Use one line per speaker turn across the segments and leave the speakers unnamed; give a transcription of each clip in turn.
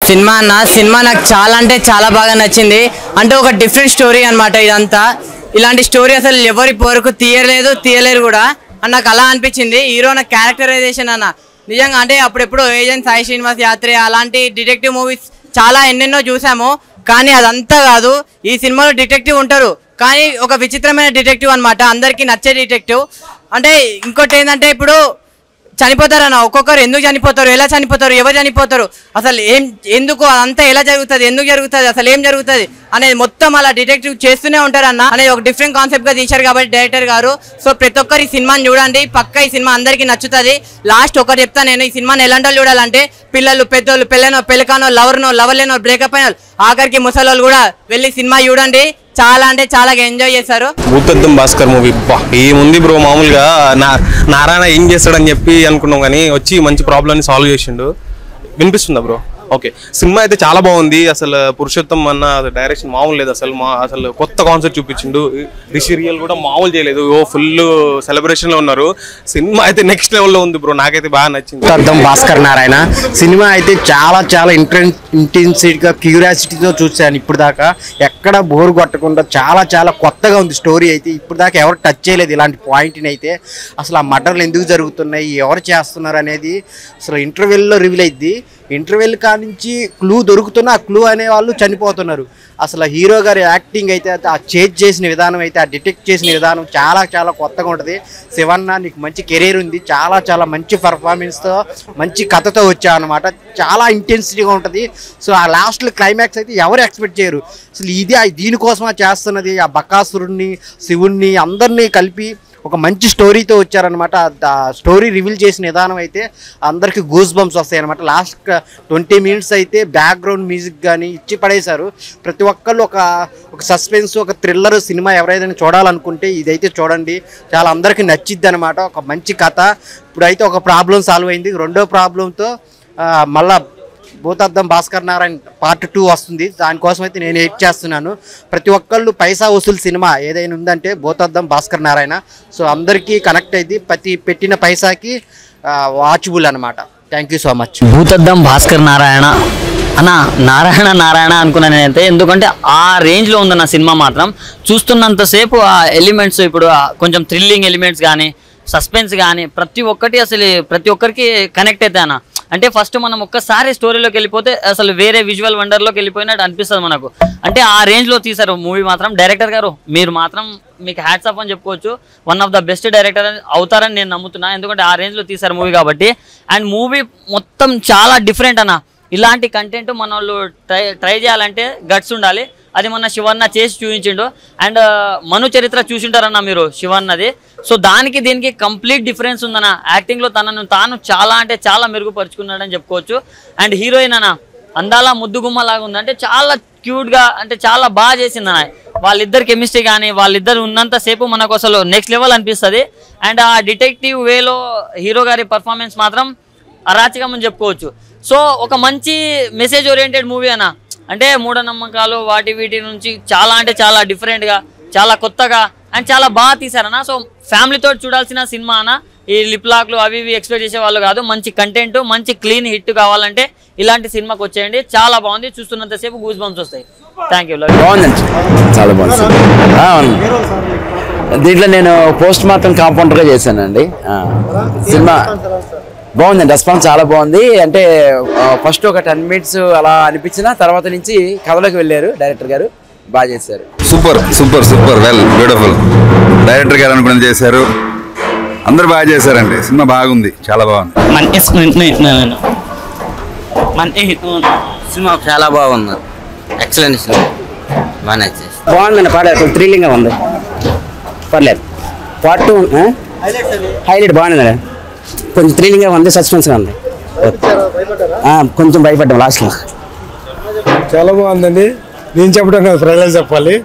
Cinema నాకు చాలా అంటే చాలా బాగా నచ్చింది. అంటే ఒక డిఫరెంట్ స్టోరీ అనమాట ఇదంతా. ఇలాంటి స్టోరీ అసలు ఎవరి వరకు తీయలేరు కూడా అని నాకు అలా అనిపించింది. హీరో నా క్యారెక్టరైజేషన్ అన్న నిజంగా అంటే అప్పుడెప్పుడు ఏజెంట్ సాయి శ్రీనివాస్ యాత్రే అలాంటి డిటెక్టివ్ మూవీస్ చాలా ఎన్నెన్నో చూసాము. కానీ అదంతా కాదు, ఈ సినిమాలో డిటెక్టివ్ ఉంటారు కానీ ఒక విచిత్రమైన డిటెక్టివ్ అనమాట, అందరికీ నచ్చే డిటెక్టివ్. అంటే ఇంకోటి ఏంటంటే ఇప్పుడు చనిపోతారన్న, ఒక్కొక్కరు ఎందుకు చనిపోతారు, ఎలా చనిపోతారు, ఎవరు చనిపోతారు, అసలు ఎందుకు అదంతా ఎలా జరుగుతుంది, ఎందుకు జరుగుతుంది, అసలు ఏం జరుగుతుంది అనేది మొత్తం అలా డిటెక్టివ్ చేస్తూనే ఉంటారన్న అనేది ఒక డిఫరెంట్ కాన్సెప్ట్గా తీశారు కాబట్టి డైరెక్టర్ గారు. సో ప్రతి ఒక్కరు ఈ సినిమాని చూడండి, పక్కా ఈ సినిమా అందరికీ నచ్చుతుంది. లాస్ట్ ఒకటి చెప్తాను నేను, ఈ సినిమాని ఎలాంటి వాళ్ళు చూడాలంటే పిల్లలు, పెద్దోళ్ళు, పెళ్ళకానో, లవర్ లేనో, బ్రేకప్ అయిన ఆఖరికి ముసలోళ్ళు కూడా వెళ్ళి సినిమా చూడండి, చాలా అంటే చాలా ఎంజాయ్ చేశారు.
భూతద్దం భాస్కర్ మూవీ ఏముంది బ్రో, మామూలుగా నారాయణ ఏం చేస్తాడని చెప్పి అనుకున్నాం కానీ వచ్చి మంచి ప్రాబ్లమ్ని సాల్వ్ చేసిండు. వినిపిస్తుందా బ్రో? ఓకే, సినిమా అయితే చాలా బాగుంది. అసలు పురుషోత్తం అన్న డైరెక్షన్ మామూలు లేదు, అసలు కొత్త కాన్సెప్ట్ చూపించిండు. రిషి రియల్ కూడా మామూలు చేయలేదు, ఫుల్ సెలబ్రేషన్ లో ఉన్నారు. సినిమా అయితే నెక్స్ట్ లెవెల్లో ఉంది బ్రో, నాకైతే బాగా నచ్చింది.
భూతద్దం భాస్కర్ నారాయణ సినిమా అయితే చాలా ఇంటెన్సిటీగా క్యూరియాసిటీతో చూసాను ఇప్పుడు దాకా. ఎక్కడ బోర్ కొట్టకుండా చాలా కొత్తగా ఉంది స్టోరీ అయితే. ఇప్పుడు దాకా ఎవరు టచ్ చేయలేదు ఇలాంటి పాయింట్ని అయితే. అసలు ఆ మర్డర్లు ఎందుకు జరుగుతున్నాయి, ఎవరు చేస్తున్నారు అనేది అసలు ఇంటర్వెల్లో రివీల్ అయింది. ఇంటర్వెల్ కానించి క్లూ దొరుకుతున్నా ఆ క్లూ అనే వాళ్ళు చనిపోతున్నారు. అసలు హీరో గారి యాక్టింగ్ అయితే, ఆ చేజ్ చేసిన విధానం అయితే, ఆ డిటెక్ట్ చేసిన విధానం చాలా కొత్తగా ఉంటుంది. శివన్న నీకు మంచి కెరీర్ ఉంది, చాలా మంచి పర్ఫార్మెన్స్తో మంచి కథతో వచ్చావు అనమాట. చాలా ఇంటెన్సిటీగా ఉంటుంది. సో ఆ లాస్ట్లో క్లైమాక్స్ అయితే ఎవరు ఎక్స్పెక్ట్ చేయరు. అసలు ఇది దీనికోసమా చేస్తున్నది, ఆ బకాసురుణ్ణి, శివుణ్ణి అందరినీ కలిపి ఒక మంచి స్టోరీతో వచ్చారనమాట. ఆ స్టోరీ రివీల్ చేసిన విధానం అయితే అందరికీ గూస్ బంప్స్ వస్తాయి అనమాట. లాస్ట్ 20 minutes అయితే బ్యాక్గ్రౌండ్ మ్యూజిక్ కానీ ఇచ్చి పడేశారు. ప్రతి ఒక్కళ్ళు ఒక సస్పెన్స్, ఒక థ్రిల్లర్ సినిమా ఎవరైనా చూడాలనుకుంటే ఇదైతే చూడండి, చాలా అందరికీ నచ్చిద్ది అనమాట. ఒక మంచి కథ. ఇప్పుడైతే ఒక ప్రాబ్లం సాల్వ్ అయింది, రెండో ప్రాబ్లంతో మళ్ళా భూతద్దం భాస్కర్ నారాయణ పార్ట్ 2 వస్తుంది. దానికోసం అయితే నేను వెయిట్ చేస్తున్నాను. ప్రతి ఒక్కళ్ళు పైసా వసూలు సినిమా ఏదైనా ఉందంటే భూతద్దం భాస్కర్ నారాయణ. సో అందరికీ కనెక్ట్ అయింది, ప్రతి పెట్టిన పైసాకి వాచబుల్ అనమాట. Thank you so much.
భూతద్దం భాస్కర్ నారాయణ అన్న, నారాయణ అనుకున్నాను నేనైతే. ఎందుకంటే ఆ రేంజ్లో ఉందన్న సినిమా మాత్రం. చూస్తున్నంతసేపు ఆ ఎలిమెంట్స్, ఇప్పుడు కొంచెం థ్రిల్లింగ్ ఎలిమెంట్స్ కానీ, సస్పెన్స్ కానీ ప్రతి ఒక్కరికి కనెక్ట్ అవుతాయి అన్న. అంటే ఫస్ట్ మనం ఒక్కసారి స్టోరీలోకి వెళ్ళిపోతే అసలు వేరే విజువల్ వండర్లోకి వెళ్ళిపోయినట్టు అనిపిస్తుంది మనకు. అంటే ఆ రేంజ్లో తీశారు మూవీ మాత్రం. డైరెక్టర్ గారు మీరు మాత్రం మీకు హ్యాట్స్ ఆఫ్ అని చెప్పుకోవచ్చు. One of the best director అవుతారని నేను నమ్ముతున్నా, ఎందుకంటే ఆ రేంజ్లో తీశారు మూవీ కాబట్టి. అండ్ మూవీ మొత్తం చాలా డిఫరెంట్ అన్న. ఇలాంటి కంటెంట్ మన వాళ్ళు ట్రై చేయాలంటే గట్స్ ఉండాలి. అది మన శివన్న చేసి చూపించిండు. అండ్ మను చరిత్ర చూసింటారన్న మీరు శివన్నది. సో దానికి దీనికి కంప్లీట్ డిఫరెన్స్ ఉందన్న. యాక్టింగ్లో తాను చాలా అంటే చాలా మెరుగుపరుచుకున్నాడని చెప్పుకోవచ్చు. అండ్ హీరోయిన్ అన్న అందాల ముద్దుగుమ్మ లాగా ఉంది, అంటే చాలా క్యూట్గా, అంటే చాలా బాగా చేసిందన్న. వాళ్ళిద్దరు కెమిస్ట్రీ కానీ, వాళ్ళిద్దరు ఉన్నంతసేపు మనకు అసలు నెక్స్ట్ లెవెల్ అనిపిస్తుంది. అండ్ ఆ డిటెక్టివ్ వేలో హీరో గారి పర్ఫార్మెన్స్ మాత్రం అరాచకం అని చెప్పుకోవచ్చు. సో ఒక మంచి మెసేజ్ ఓరియంటెడ్ మూవీ అన్న. అంటే మూఢనమ్మకాలు వీటి నుంచి చాలా అంటే చాలా డిఫరెంట్గా, చాలా కొత్తగా అండ్ చాలా బాగా తీశారన్న. సో ఫ్యామిలీతో చూడాల్సిన సినిమా అన్న. ఈ లిప్ లాక్లు అవి ఎక్స్పెక్ట్ చేసే వాళ్ళు కాదు. మంచి కంటెంట్, మంచి క్లీన్ హిట్ కావాలంటే ఇలాంటి సినిమాకి వచ్చేయండి. చాలా బాగుంది, చూస్తున్నంతసేపు గూస్ బంప్స్ వస్తాయి. Thank you.
బాగుందండి, చాలా బాగుంది. దీంట్లో నేను పోస్ట్ మార్టం కాంపౌండర్గా చేశానండి. సినిమా బాగుందండి, రెస్పాన్స్ చాలా బాగుంది. అంటే ఫస్ట్ ఒక 10 minutes అలా అనిపించిన తర్వాత నుంచి కథలోకి వెళ్ళారు డైరెక్టర్ గారు, బాగా చేశారు.
Super well beautiful. డైరెక్టర్ గారు అనుకుని చేశారు, అందరూ బాగా చేశారండి. సినిమా బాగుంది, చాలా బాగుంది.
సినిమా చాలా బాగుంది, ఎక్సలెంట్ సినిమా, బాగా నచ్చేసి.
బాగుందండి, పాడారు, థ్రిల్లింగ్గా ఉంది, పర్లేదు. పార్ట్ 2 హైలైట్ బాగుంది, కొంచెం థ్రిల్లింగ్గా ఉంది, సస్పెన్స్గా ఉంది. కొంచెం భయపడ్డాం లాస్ట్లో.
చాలా బాగుందండి. నేను చెప్పడం కాదు, ప్రజలు చెప్పాలి.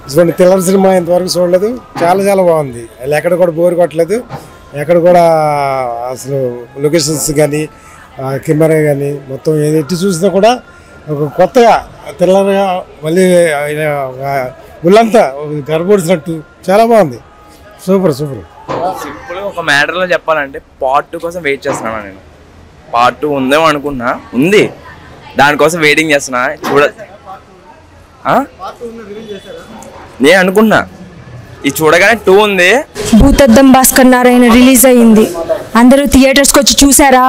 ఇటువంటి థ్రిల్లర్ సినిమా ఇంతవరకు చూడలేదు. చాలా బాగుంది. అలా ఎక్కడ కూడా బోర్ కొట్టలేదు. ఎక్కడ కూడా అసలు లొకేషన్స్ కానీ, కెమెరా కానీ మొత్తం ఎట్టి చూసినా కూడా ఒక కొత్తగా థ్రిల్లర్గా, మళ్ళీ ముళ్ళంతా గర్భొడిచినట్టు చాలా బాగుంది. సూపర్.
సింపుల్ ఒక మ్యాటర్లో చెప్పాలంటే పార్ట్ 2 కోసం వెయిట్ చేస్తున్నాను నేను. పార్ట్ 2 ఉందేమో అనుకున్నా, ఉంది దానికోసం వెయిటింగ్ చేస్తున్నా నేను అనుకుంటున్నా ఇది చూడగానే 2 ఉంది.
భూతద్దం భాస్కర్ నారాయణ రిలీజ్ అయ్యింది. అందరూ థియేటర్స్కి వచ్చి చూసారా?